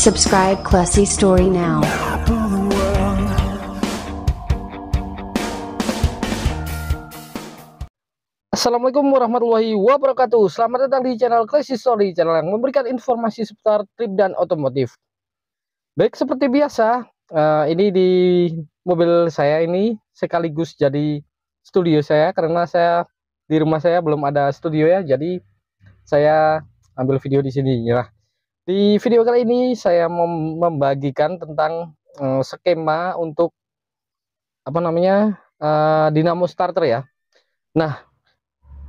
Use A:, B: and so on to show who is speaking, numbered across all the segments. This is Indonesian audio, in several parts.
A: Subscribe Classy Story now.
B: Assalamualaikum warahmatullahi wabarakatuh. Selamat datang di channel Classy Story, channel yang memberikan informasi seputar trip dan otomotif. Baik, seperti biasa, ini di mobil saya ini sekaligus jadi studio saya, karena saya di rumah saya belum ada studio ya, jadi saya ambil video di sini ya. Di video kali ini saya mau membagikan tentang skema untuk apa namanya dinamo starter ya. Nah,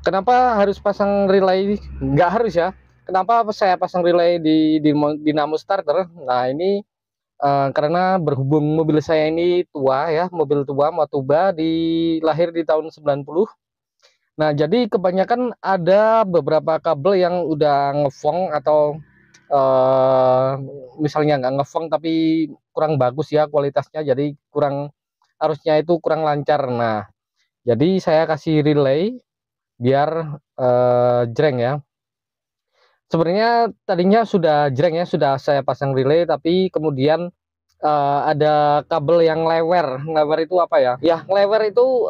B: kenapa harus pasang relay? Nggak harus ya. Kenapa saya pasang relay di dinamo starter? Nah, ini karena berhubung mobil saya ini tua ya, mobil tua Matuba, lahir di tahun 90. Nah, jadi kebanyakan ada beberapa kabel yang udah ngefong atau misalnya nggak ngefong tapi kurang bagus ya kualitasnya, jadi arusnya itu kurang lancar. Nah, jadi saya kasih relay biar jreng ya. Sebenarnya tadinya sudah jreng ya, sudah saya pasang relay, tapi kemudian ada kabel yang lewer. Lewer itu apa ya? Ya, lewer itu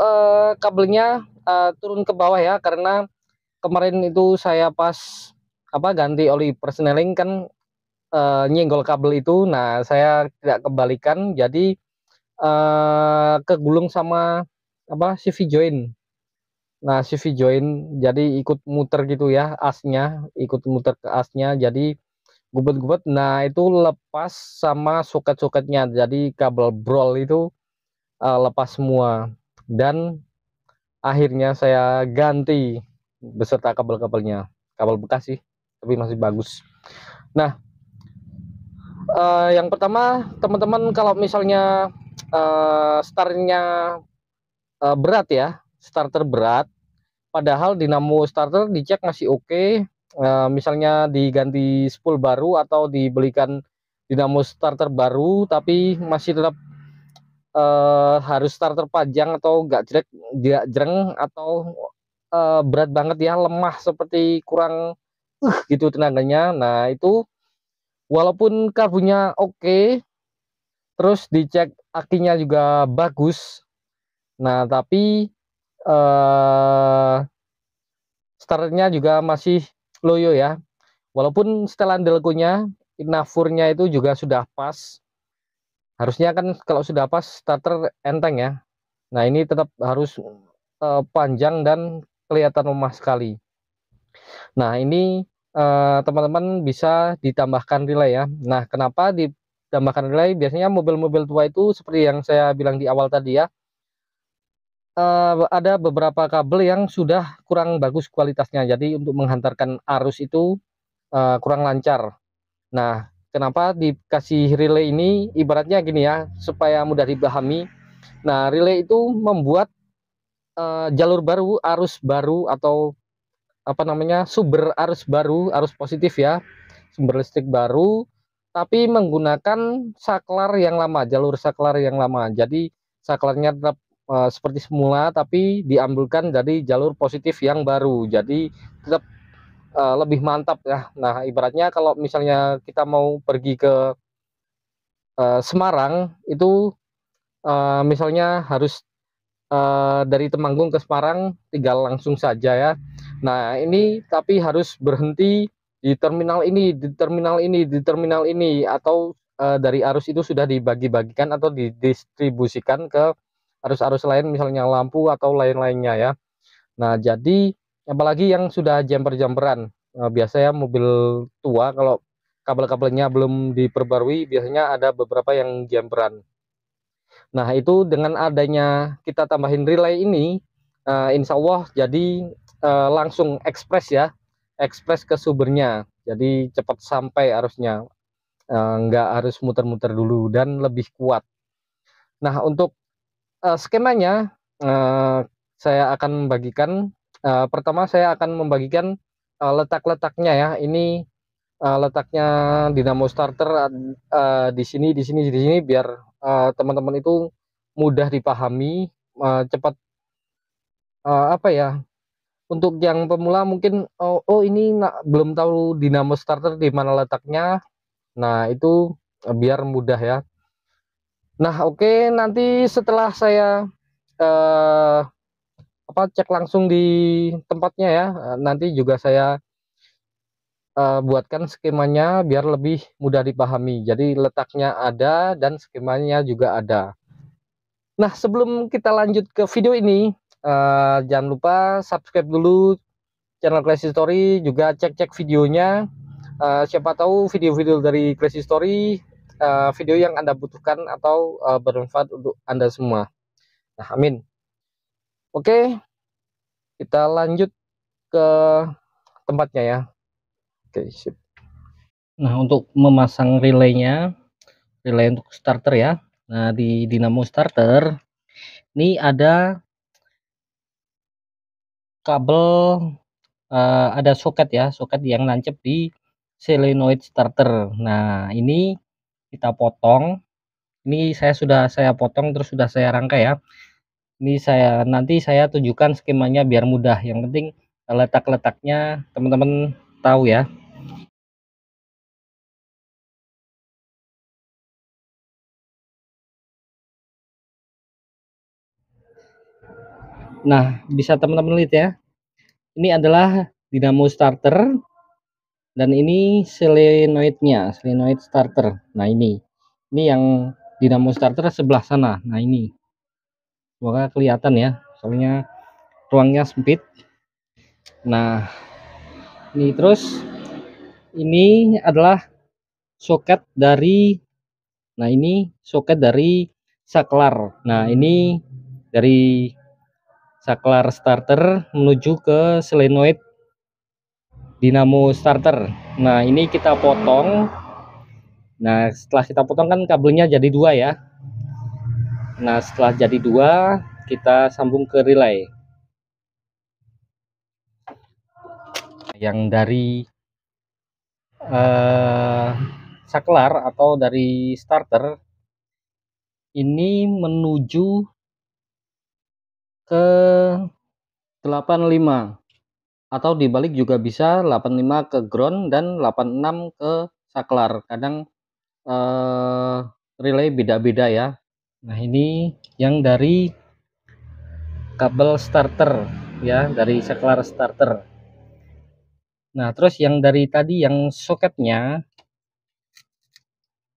B: kabelnya turun ke bawah ya, karena kemarin itu saya pas ganti oli persneling kan nyenggol kabel itu. Nah, saya tidak kebalikan, jadi kegulung sama CV join. Nah, CV join jadi ikut muter gitu ya, asnya ikut muter ke asnya, jadi gubet-gubet. Nah, itu lepas sama soket-soketnya, jadi kabel brol itu lepas semua, dan akhirnya saya ganti beserta kabel-kabelnya. Kabel bekas sih, tapi masih bagus. Nah, yang pertama teman-teman, kalau misalnya startnya berat ya, starter berat, padahal dinamo starter dicek masih oke, misalnya diganti spool baru atau dibelikan dinamo starter baru, tapi masih tetap harus starter panjang atau nggak jreng, atau berat banget ya, lemah seperti kurang gitu tenaganya. Nah, itu walaupun karbunya oke, terus dicek akinya juga bagus, nah tapi starternya juga masih loyo ya. Walaupun setelan delconya, inafurnya itu juga sudah pas. Harusnya kan kalau sudah pas starter enteng ya. Nah, ini tetap harus panjang dan kelihatan lemah sekali. Nah, ini teman-teman bisa ditambahkan relay ya. Nah, kenapa ditambahkan relay? Biasanya mobil-mobil tua itu seperti yang saya bilang di awal tadi ya, ada beberapa kabel yang sudah kurang bagus kualitasnya, jadi untuk menghantarkan arus itu kurang lancar. Nah, kenapa dikasih relay ini? Ibaratnya gini ya, supaya mudah dipahami. Nah, relay itu membuat jalur baru, arus baru, atau sumber arus baru, arus positif ya, sumber listrik baru, tapi menggunakan saklar yang lama, jalur saklar yang lama. Jadi saklarnya tetap seperti semula, tapi diambilkan dari jalur positif yang baru, jadi tetap lebih mantap ya. Nah, ibaratnya kalau misalnya kita mau pergi ke Semarang itu, misalnya harus dari Temanggung ke Semarang tinggal langsung saja ya. Nah, ini tapi harus berhenti di terminal ini, di terminal ini, di terminal ini, atau dari arus itu sudah dibagi-bagikan atau didistribusikan ke arus-arus lain, misalnya lampu atau lain-lainnya ya. Nah, jadi apalagi yang sudah jumper-jumperan, biasanya mobil tua kalau kabel-kabelnya belum diperbarui, biasanya ada beberapa yang jumperan. Nah, itu dengan adanya kita tambahin relay ini, insya Allah jadi langsung ekspres ya, ekspres ke sumbernya, jadi cepat sampai arusnya, nggak harus muter-muter dulu dan lebih kuat. Nah, untuk skemanya, saya akan membagikan, pertama saya akan membagikan letak-letaknya ya. Ini letaknya dinamo starter di sini, di sini, di sini, biar teman-teman itu mudah dipahami, cepat apa ya. Untuk yang pemula mungkin, oh ini belum tahu dinamo starter di mana letaknya. Nah, itu biar mudah ya. Nah, oke, nanti setelah saya eh, cek langsung di tempatnya ya, nanti juga saya buatkan skemanya biar lebih mudah dipahami. Jadi letaknya ada dan skemanya juga ada. Nah, sebelum kita lanjut ke video ini, jangan lupa subscribe dulu channel Classy Story, juga cek-cek videonya. Siapa tahu video-video dari Classy Story video yang Anda butuhkan atau bermanfaat untuk Anda semua. Nah, amin. Oke, kita lanjut ke tempatnya ya. Oke, sip. Nah, untuk memasang relaynya, relay untuk starter ya. Nah, di dinamo starter ini ada kabel, ada soket ya, soket yang nancep di solenoid starter. Nah, ini kita potong. Ini saya potong terus sudah saya rangkai ya. Ini nanti saya tunjukkan skemanya biar mudah. Yang penting letak-letaknya teman-teman tahu ya. Nah, bisa teman-teman lihat ya. Ini adalah dinamo starter dan ini solenoidnya, solenoid starter. Nah, ini yang dinamo starter sebelah sana. Nah, ini semoga kelihatan ya, soalnya ruangnya sempit. Nah, ini terus ini adalah soket dari, nah ini soket dari saklar. Nah, ini dari saklar starter menuju ke solenoid dinamo starter. Nah, ini kita potong. Nah, setelah kita potong kan kabelnya jadi dua ya. Nah, setelah jadi dua, kita sambung ke relay. Yang dari saklar atau dari starter ini menuju ke 85, atau dibalik juga bisa, 85 ke ground dan 86 ke saklar. Kadang relay beda-beda ya. Nah, ini yang dari kabel starter ya, dari saklar starter. Nah, terus yang dari tadi yang soketnya,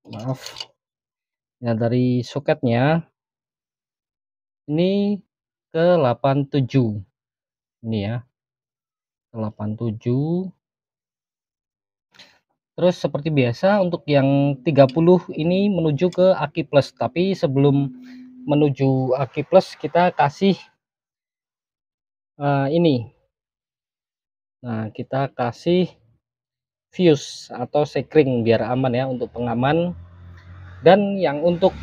B: maaf ya, dari soketnya ini ke 87 ini ya, ke 87. Terus seperti biasa untuk yang 30 ini menuju ke aki plus, tapi sebelum menuju aki plus kita kasih ini. Nah, kita kasih fuse atau sekring biar aman ya, untuk pengaman. Dan yang untuk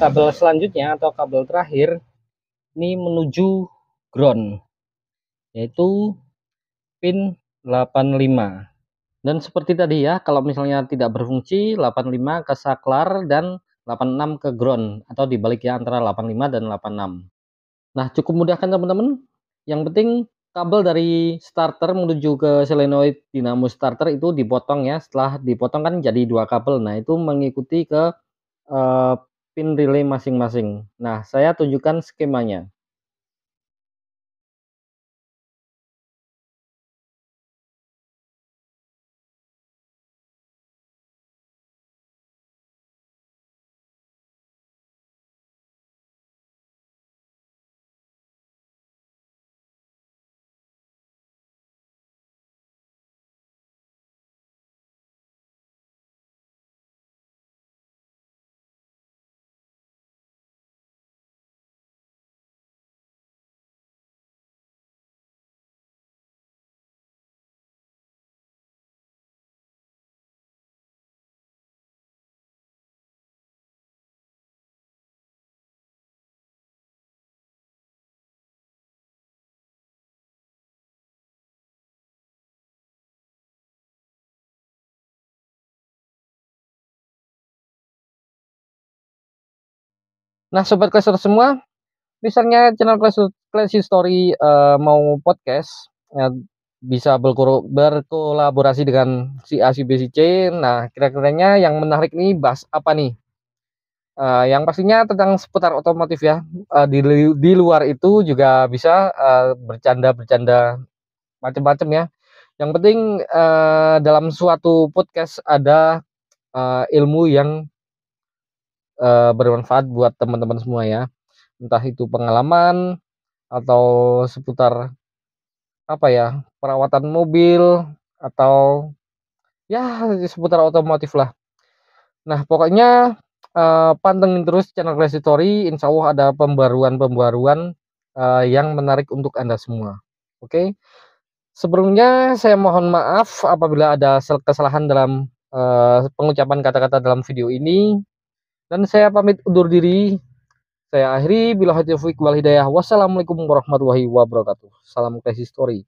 B: kabel selanjutnya atau kabel terakhir ini menuju ground, yaitu pin 85. Dan seperti tadi ya, kalau misalnya tidak berfungsi, 85 ke saklar dan 86 ke ground, atau dibalik ya, antara 85 dan 86. Nah, cukup mudah kan teman-teman? Yang penting kabel dari starter menuju ke solenoid dinamo starter itu dipotong ya. Setelah dipotong kan jadi dua kabel. Nah, itu mengikuti ke eh, pin relay masing-masing. Nah, saya tunjukkan skemanya. Nah, sobat cluster semua, misalnya channel Classy Story mau podcast, bisa berkolaborasi dengan si A, si B, si C. Nah, kira-kiranya yang menarik nih bahas apa nih? Yang pastinya tentang seputar otomotif ya. Di luar itu juga bisa bercanda-bercanda macam-macam ya. Yang penting dalam suatu podcast ada ilmu yang bermanfaat buat teman-teman semua ya. Entah itu pengalaman atau seputar apa ya, perawatan mobil atau ya seputar otomotif lah. Nah, pokoknya pantengin terus channel Classy Story, insya Allah ada pembaruan-pembaruan yang menarik untuk Anda semua. Oke. Sebelumnya saya mohon maaf apabila ada kesalahan dalam pengucapan kata-kata dalam video ini, dan saya pamit undur diri. Saya akhiri, billahi taufiq wal hidayah. Wassalamualaikum warahmatullahi wabarakatuh. Salam Classy Story.